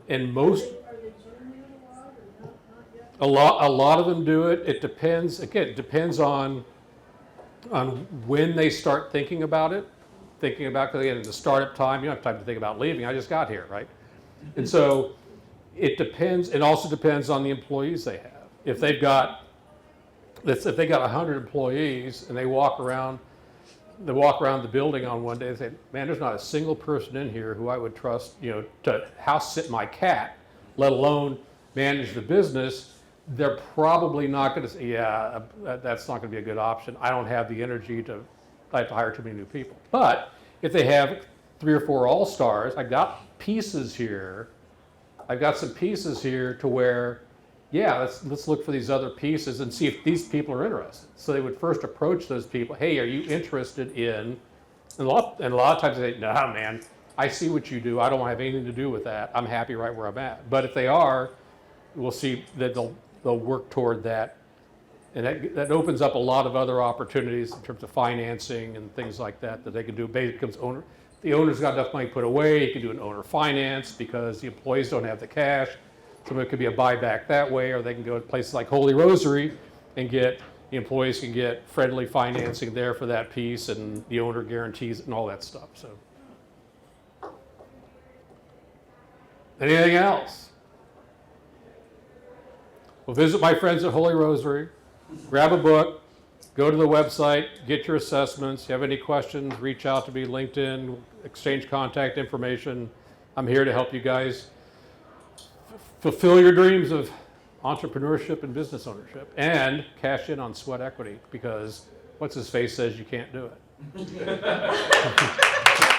And most, Are they doing it a lot or not yet? a lot of them do it. It depends. Again, it depends on when they start thinking about it. Because again, in the startup time, you don't have time to think about leaving. I just got here, right? And so it depends. It also depends on the employees they have. If they got 100 employees and they walk around they walk around the building on one day and say, man, there's not a single person in here who I would trust, to house sit my cat, let alone manage the business. They're probably not going to say, yeah, that's not going to be a good option. I don't have the energy I have to hire too many new people. But if they have 3 or 4 all-stars, I've got pieces here. I've got some pieces here to where, yeah, let's look for these other pieces and see if these people are interested. So they would first approach those people. Hey, are you interested in? And a lot of times they say, no, man, I see what you do. I don't want to have anything to do with that. I'm happy right where I'm at. But if they are, we'll see that they'll work toward that. And that opens up a lot of other opportunities in terms of financing and things like that they can do. Basically becomes owner. The owner's got enough money put away. He can do an owner finance because the employees don't have the cash. So it could be a buyback that way, or they can go to places like Holy Rosary and the employees can get friendly financing there for that piece, and the owner guarantees it and all that stuff. So, anything else? Well, visit my friends at Holy Rosary, grab a book, go to the website, get your assessments. If you have any questions, reach out to me, LinkedIn, exchange contact information. I'm here to help you guys fulfill your dreams of entrepreneurship and business ownership, and cash in on sweat equity, because what's his face says you can't do it.